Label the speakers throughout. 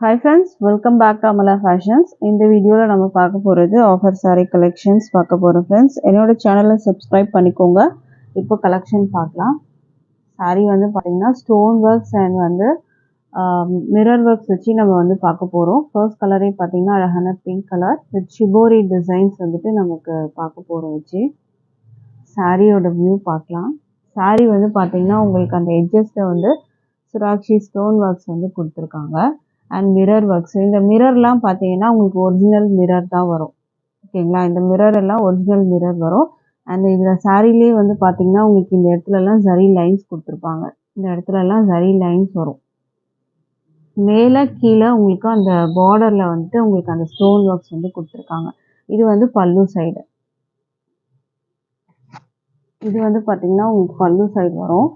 Speaker 1: Hi friends, welcome back to Amala Fashions. இந்த வீடியோல நம்ம பார்க்க போறது ஆஃபர் saree collections பார்க்க போறோம் friends. என்னோட சேனலை subscribe பண்ணிக்கோங்க. இப்போ collection பார்க்கலாம். saree வந்து பாத்தீங்கன்னா stone works and வந்து mirror works வச்சு நம்ம வந்து பார்க்க போறோம். first கலரே பாத்தீங்கன்னா அழகான pink color with shibori designs வந்துட்டு நமக்கு பார்க்க போறோம் வச்சு. saree ஓட view பார்க்கலாம். saree வந்து பாத்தீங்கன்னா உங்களுக்கு அந்த edgesல வந்து சுராக்ஷி ஸ்டோன் ஒர்க்ஸ் வந்து கொடுத்துருக்காங்க அண்ட் மிரர் ஒர்க்ஸ். இந்த மிரர்லாம் பார்த்தீங்கன்னா உங்களுக்கு ஒரிஜினல் மிரர் தான் வரும். ஓகேங்களா, இந்த மிரர் எல்லாம் ஒரிஜினல் மிரர் வரும். அண்ட் இதில் சாரீலேயே வந்து பார்த்தீங்கன்னா உங்களுக்கு இந்த இடத்துலலாம் ஜரி லைன்ஸ் கொடுத்துருப்பாங்க. இந்த இடத்துலலாம் ஜரி லைன்ஸ் வரும். மேலே கீழே உங்களுக்கு அந்த பார்டரில் வந்துட்டு உங்களுக்கு அந்த ஸ்டோன் ஒர்க்ஸ் வந்து கொடுத்துருக்காங்க. இது வந்து பல்லு சைடு. இது வந்து பார்த்தீங்கன்னா உங்களுக்கு பல்லு சைடு வரும்.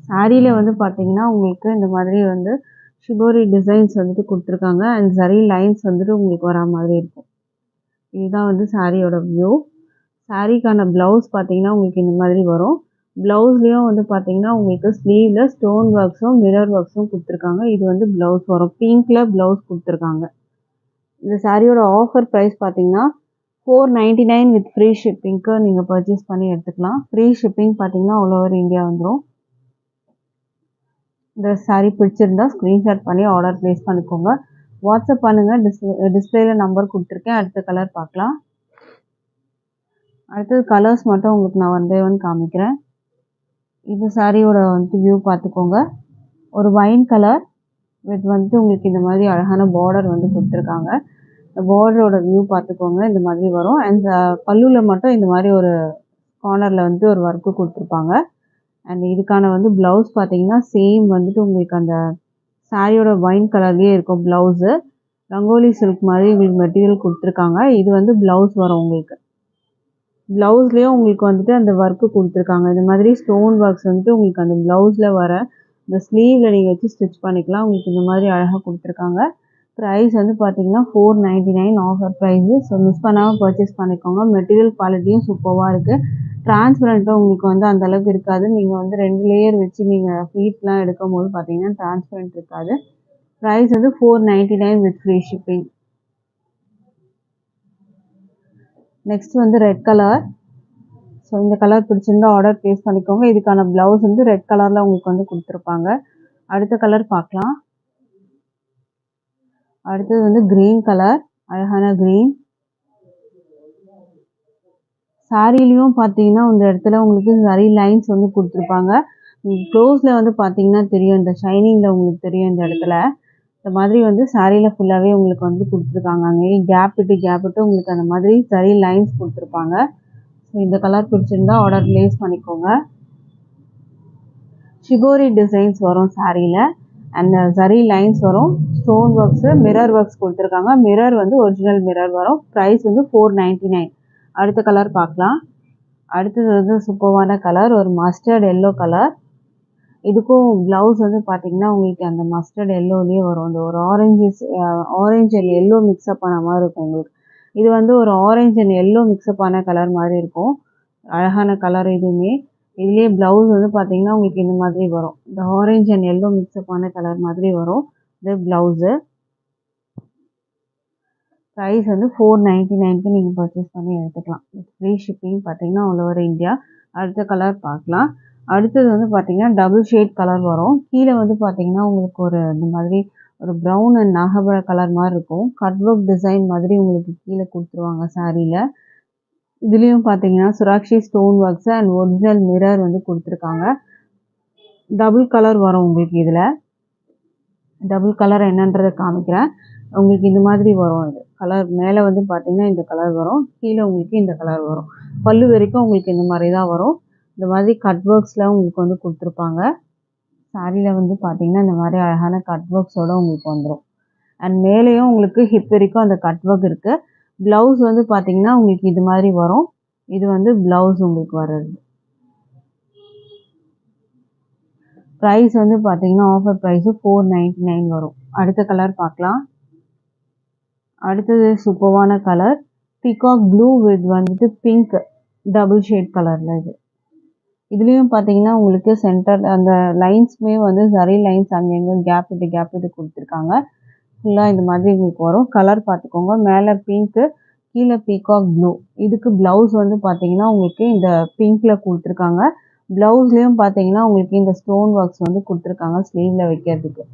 Speaker 1: சாரியில வந்து பார்த்தீங்கன்னா உங்களுக்கு இந்த மாதிரி வந்து ஷிபோரி டிசைன்ஸ் வந்துட்டு கொடுத்துருக்காங்க அண்ட் ஜரி லைன்ஸ் வந்துட்டு உங்களுக்கு வரா மாதிரி இருக்கும். இதுதான் வந்து சாரியோட வியூ. சாரிக்கான ப்ளவுஸ் பார்த்தீங்கன்னா உங்களுக்கு இந்த மாதிரி வரும். ப்ளவுஸ்லேயும் வந்து பார்த்தீங்கன்னா உங்களுக்கு ஸ்லீவில் ஸ்டோன் ஒர்க்ஸும் மிரர் ஒர்க்ஸும் கொடுத்துருக்காங்க. இது வந்து ப்ளவுஸ் வரும். பிங்க்கில் ப்ளவுஸ் கொடுத்துருக்காங்க. இந்த சாரியோட ஆஃபர் ப்ரைஸ் பார்த்தீங்கன்னா $499 வித் ஃப்ரீ ஷிப்பிங்க்கு நீங்கள் பர்ச்சேஸ் பண்ணி எடுத்துக்கலாம். ஃப்ரீ ஷிப்பிங் பார்த்தீங்கன்னா ஆல் ஓவர் இந்தியா வந்துடும். இந்த சாரீ பிடிச்சிருந்தா ஸ்க்ரீன்ஷாட் பண்ணி ஆர்டர் ப்ளேஸ் பண்ணிக்கோங்க. வாட்ஸ்அப் பண்ணுங்கள். டிஸ்பிளேல நம்பர் கொடுத்துருக்கேன். அடுத்த கலர் பார்க்கலாம். அடுத்தது கலர்ஸ் மட்டும் உங்களுக்கு நான் ஒன் பை ஒன் காமிக்கிறேன். இந்த சாரியோட வந்து வியூ பார்த்துக்கோங்க. ஒரு வைன் கலர் வித் வந்துட்டு உங்களுக்கு இந்த மாதிரி அழகான பார்டர் வந்து கொடுத்துருக்காங்க. இந்த பார்டரோட வியூ பார்த்துக்கோங்க. இந்த மாதிரி வரும். அண்ட் பல்லுவில் மட்டும் இந்த மாதிரி ஒரு கார்னரில் வந்து ஒரு ஒர்க்கு கொடுத்துருப்பாங்க. அண்ட் இதுக்கான வந்து ப்ளவுஸ் பார்த்தீங்கன்னா சேம் வந்துட்டு உங்களுக்கு அந்த சாரியோட வைன் கலர்லேயே இருக்கும் ப்ளவுஸு. ரங்கோலி சில்க் மாதிரி உங்களுக்கு மெட்டீரியல் கொடுத்துருக்காங்க. இது வந்து ப்ளவுஸ் வரும் உங்களுக்கு. ப்ளவுஸ்லேயும் உங்களுக்கு வந்துட்டு அந்த ஒர்க்கு கொடுத்துருக்காங்க. இந்த மாதிரி ஸ்டோன் ஒர்க்ஸ் வந்துட்டு உங்களுக்கு அந்த ப்ளவுஸில் வர இந்த ஸ்லீவில் நீங்கள் வச்சு ஸ்டிச் பண்ணிக்கலாம். உங்களுக்கு இந்த மாதிரி அழகாக கொடுத்துருக்காங்க. ப்ரைஸ் வந்து பார்த்தீங்கன்னா $499 ஆஃபர் ப்ரைஸு. ஸோ மிஸ் பண்ணாமல் பர்ச்சேஸ் பண்ணிக்கோங்க. மெட்டீரியல் குவாலிட்டியும் சூப்பராக இருக்குது. டிரான்ஸ்பரண்ட்டும் உங்களுக்கு வந்து அந்தளவுக்கு இருக்காது. நீங்கள் வந்து 2 லேயர் வச்சு நீங்கள் ஃப்ளீட்லாம் எடுக்கும் போது பார்த்தீங்கன்னா டிரான்ஸ்பரண்ட் இருக்காது. ப்ரைஸ் வந்து $499 வித் ஃப்ரீ ஷிப்பிங். நெக்ஸ்ட் வந்து ரெட் கலர். ஸோ இந்த கலர் பிடிச்சிருந்தா ஆர்டர் ப்ளேஸ் பண்ணிக்கோங்க. இதுக்கான ப்ளவுஸ் வந்து ரெட் கலரில் உங்களுக்கு வந்து கொடுத்துருப்பாங்க. அடுத்த கலர் பார்க்கலாம். அடுத்தது வந்து க்ரீன் கலர், அழகான க்ரீன். சாரிலையும் பார்த்தீங்கன்னா இந்த இடத்துல உங்களுக்கு ஜரி லைன்ஸ் வந்து கொடுத்துருப்பாங்க. க்ளோஸில் வந்து பார்த்தீங்கன்னா தெரியும், இந்த ஷைனிங்கில் உங்களுக்கு தெரியும். இந்த இடத்துல இந்த மாதிரி வந்து சாரியில் ஃபுல்லாகவே உங்களுக்கு வந்து கொடுத்துருக்காங்க. அங்கேயே கேப் விட்டு உங்களுக்கு அந்த மாதிரி ஜரி லைன்ஸ் கொடுத்துருப்பாங்க. ஸோ இந்த கலர் பிடிச்சிருந்தா ஆர்டர் ப்ளேஸ் பண்ணிக்கோங்க. ஷிபோரி டிசைன்ஸ் வரும் சாரியில் அண்ட் ஜரி லைன்ஸ் வரும். ஸ்டோன் ஒர்க்ஸு மிரர் ஒர்க்ஸ் கொடுத்துருக்காங்க. மிரர் வந்து ஒரிஜினல் மிரர் வரும். ப்ரைஸ் வந்து $499. அடுத்த கலர் பார்க்கலாம். அடுத்தது வந்து சூப்பரான கலர், ஒரு மஸ்டர்ட் எல்லோ கலர். இதுக்கும் ப்ளவுஸ் வந்து பார்த்தீங்கன்னா உங்களுக்கு அந்த மஸ்டர்ட் எல்லோலேயே வரும். அந்த ஒரு ஆரஞ்சு அண்ட் எல்லோ மிக்ஸ்அப் ஆன மாதிரி இருக்கும் உங்களுக்கு. இது வந்து ஒரு ஆரஞ்சு அண்ட் எல்லோ மிக்ஸ்அப் ஆன கலர் மாதிரி இருக்கும். அழகான கலர் இதுவுமே. இதுலேயே ப்ளவுஸ் வந்து பார்த்தீங்கன்னா உங்களுக்கு இந்த மாதிரி வரும். இந்த ஆரஞ்சு அண்ட் எல்லோ மிக்ஸ்அப் ஆன கலர் மாதிரி வரும் இது ப்ளவுஸு. ப்ரைஸ் வந்து $499க்கு நீங்கள் பர்ச்சேஸ் பண்ணி எடுத்துக்கலாம். ஃப்ரீ ஷிப்பிங் பார்த்தீங்கன்னா ஆல் ஓவர் இந்தியா. அடுத்த கலர் பார்க்கலாம். அடுத்தது வந்து பார்த்தீங்கன்னா டபுள் ஷேட் கலர் வரும். கீழே வந்து பார்த்தீங்கன்னா உங்களுக்கு ஒரு இந்த மாதிரி ஒரு ப்ரௌன் அண்ட் நாகபழ கலர் மாதிரி இருக்கும். கட் ஒர்க் டிசைன் மாதிரி உங்களுக்கு கீழே கொடுத்துருவாங்க சாரியில். இதுலேயும் பார்த்தீங்கன்னா Surakshi stone works and original mirror வந்து கொடுத்துருக்காங்க. டபுள் கலர் வரும் உங்களுக்கு. இதில் டபுள் கலர் என்னன்றதை காமிக்கிறேன். உங்களுக்கு இந்த மாதிரி வரும். இது கலர் மேலே வந்து பார்த்தீங்கன்னா இந்த கலர் வரும், கீழே உங்களுக்கு இந்த கலர் வரும். பல்லு வரைக்கும் உங்களுக்கு இந்த மாதிரி தான் வரும். இந்த மாதிரி கட் ஒர்க்ஸில் உங்களுக்கு வந்து கொடுத்துருப்பாங்க. சாரியில் வந்து பார்த்தீங்கன்னா இந்த மாதிரி அழகான கட் ஒர்க்ஸோடு உங்களுக்கு வந்துடும். அண்ட் மேலேயும் உங்களுக்கு ஹிப் வரைக்கும் அந்த கட் ஒர்க் இருக்குது. ப்ளவுஸ் வந்து பார்த்தீங்கன்னா உங்களுக்கு இது மாதிரி வரும். இது வந்து ப்ளவுஸ் உங்களுக்கு வர்றது. ப்ரைஸ் வந்து பார்த்தீங்கன்னா ஆஃபர் ப்ரைஸு $499 வரும். அடுத்த கலர் பார்க்கலாம். அடுத்தது சூப்பரான கலர், பீகாக் ப்ளூ வித் வந்துட்டு பிங்க் டபுள் ஷேட் கலரில். இது இதுலேயும் பார்த்தீங்கன்னா உங்களுக்கு சென்டர் அந்த லைன்ஸுமே வந்து சரி லைன்ஸ் அங்கங்கே கேப் விட்டு கொடுத்துருக்காங்க. ஃபுல்லாக இந்த மாதிரி உங்களுக்கு வரும். கலர் பார்த்துக்கோங்க. மேலே பிங்க்கு, கீழே பீகாக் ப்ளூ. இதுக்கு ப்ளவுஸ் வந்து பார்த்தீங்கன்னா உங்களுக்கு இந்த பிங்க்கில் கொடுத்துருக்காங்க. ப்ளவுஸ்லேயும் பார்த்தீங்கன்னா உங்களுக்கு இந்த ஸ்டோன் ஒர்க்ஸ் வந்து கொடுத்துருக்காங்க ஸ்லீவில் வைக்கிறதுக்கு.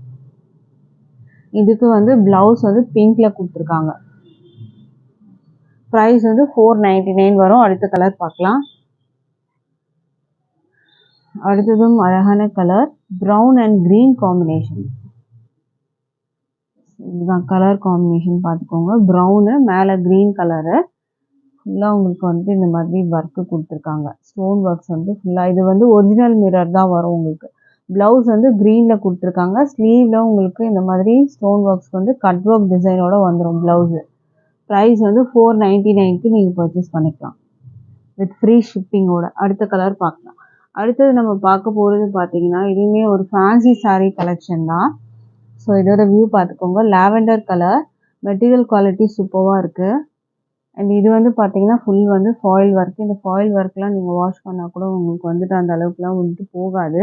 Speaker 1: இதுக்கு வந்து ப்ளவுஸ் வந்து பிங்க்கில் கொடுத்துருக்காங்க. ப்ரைஸ் வந்து 499 வரும். அடுத்த கலர் பார்க்கலாம். அடுத்ததும் அழகான colour brown and green combination. இதுதான் கலர் காம்பினேஷன் பார்த்துக்கோங்க. ப்ரௌனு மேலே க்ரீன் கலரு ஃபுல்லாக உங்களுக்கு வந்து இந்த மாதிரி ஒர்க்கு கொடுத்துருக்காங்க. ஸ்டோன் ஒர்க்ஸ் வந்து ஃபுல்லாக இது வந்து ஒரிஜினல் மிரர் தான் வரும் உங்களுக்கு. ப்ளவுஸ் வந்து க்ரீனில் கொடுத்துருக்காங்க. ஸ்லீவில் உங்களுக்கு இந்த மாதிரி ஸ்டோன் ஒர்க்ஸ் வந்து கட் ஒர்க் டிசைனோட வந்துடும் ப்ளவுஸு. ப்ரைஸ் வந்து 499க்கு நீங்கள் பர்ச்சேஸ் பண்ணிக்கலாம் வித் ஃப்ரீ ஷிப்பிங்கோட. அடுத்த கலர் பார்க்கலாம். அடுத்தது நம்ம பார்க்க போகிறது பார்த்தீங்கன்னா இதுவுமே ஒரு ஃபேன்சி சாரீ கலெக்ஷன் தான். ஸோ இதோட வியூ பார்த்துக்கோங்க. லாவெண்டர் கலர், மெட்டீரியல் குவாலிட்டி சூப்பராக இருக்குது. அண்ட் இது வந்து பார்த்தீங்கன்னா ஃபுல் வந்து ஃபாயில் ஒர்க். இந்த ஃபாயில் ஒர்க்லாம் நீங்கள் வாஷ் பண்ணால் கூட உங்களுக்கு வந்துட்டு அந்த அளவுக்குலாம் வந்துட்டு போகாது.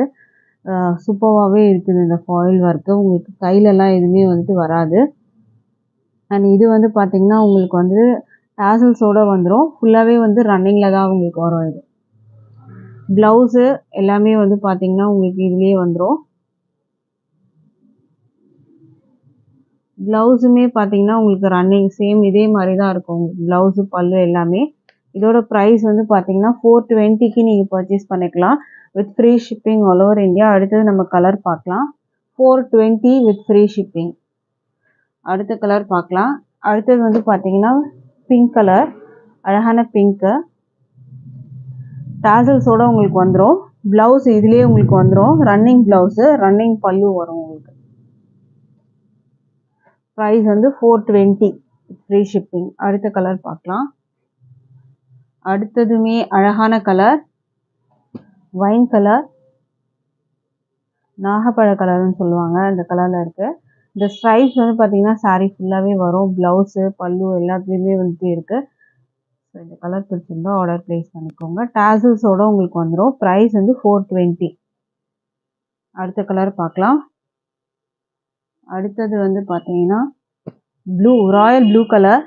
Speaker 1: சூப்பராகவே இருக்குது இந்த ஃபாயில் ஒர்க்கு. உங்களுக்கு கையிலலாம் எதுவுமே வந்துட்டு வராது. அண்ட் இது வந்து பார்த்தீங்கன்னா உங்களுக்கு வந்து டாசல்ஸோடு வந்துடும். ஃபுல்லாகவே வந்து ரன்னிங்கில் தான் உங்களுக்கு வரும். இது ப்ளவுஸு எல்லாமே வந்து பார்த்தீங்கன்னா உங்களுக்கு இதுலேயே வந்துடும். ப்ளவுஸுமே பார்த்தீங்கன்னா உங்களுக்கு ரன்னிங் சேம் இதே மாதிரி தான் இருக்கும் உங்களுக்கு ப்ளவுஸு பல்லு எல்லாமே. இதோட ப்ரைஸ் வந்து பார்த்தீங்கன்னா 420க்கு நீங்கள் பர்ச்சேஸ் பண்ணிக்கலாம் with free shipping all over India. அடுத்தது நம்ம கலர் பார்க்கலாம். 420 வித் ஃப்ரீ ஷிப்பிங். அடுத்த கலர் பார்க்கலாம். அடுத்தது வந்து பார்த்தீங்கன்னா பிங்க் கலர், அழகான பிங்க்கு. டாசல்ஸோடு உங்களுக்கு வந்துடும். ப்ளவுஸ் இதுலேயே உங்களுக்கு வந்துடும். ரன்னிங் ப்ளவுஸு, ரன்னிங் பல்லு வரும் உங்களுக்கு. ப்ரைஸ் வந்து 420 ஃப்ரீ ஷிப்பிங். அடுத்த கலர் பார்க்கலாம். அடுத்ததுமே அழகான கலர் வைன் கலர், நாகப்பழ கலர்னு சொல்லுவாங்க, அந்த கலரில் இருக்குது. இந்த ஸ்ட்ரைப்ஸ் வந்து பார்த்தீங்கன்னா சாரீ ஃபுல்லாகவே வரும். ப்ளவுஸு பல்லு எல்லாத்துலேயுமே வந்துட்டு இருக்குது. ஸோ இந்த கலர் பிடிச்சிருந்தா ஆர்டர் ப்ளேஸ் பண்ணிக்கோங்க. டாசல்ஸோடு உங்களுக்கு வந்துடும். ப்ரைஸ் வந்து 420. அடுத்த கலர் பார்க்கலாம். அடுத்தது வந்து பார்த்தீங்கன்னா blue, Royal blue colour.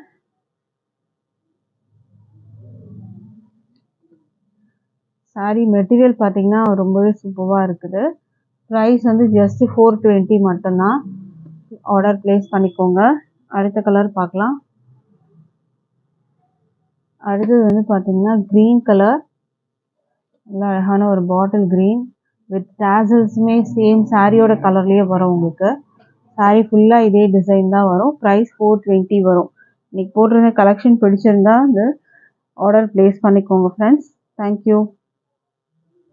Speaker 1: Sari material பார்த்தீங்கன்னா ரொம்பவே சூப்பராக இருக்குது. ப்ரைஸ் வந்து ஜஸ்ட் 420 மட்டும்தான். ஆர்டர் ப்ளேஸ் பண்ணிக்கோங்க. அடுத்த கலர் பார்க்கலாம். அடுத்தது வந்து பார்த்தீங்கன்னா க்ரீன் கலர், நல்லா அழகான ஒரு பாட்டில் க்ரீன் வித் டாசல்ஸுமே சேம் சாரியோட கலர்லேயே வரும் உங்களுக்கு. சாரீ ஃபுல்லாக இதே டிசைன் தான் வரும். ப்ரைஸ் 420 வரும். இன்றைக்கி போட்டிருந்த கலெக்ஷன் பிடிச்சிருந்தா வந்து ஆர்டர் ப்ளேஸ் பண்ணிக்கோங்க ஃப்ரெண்ட்ஸ். தேங்க்யூ.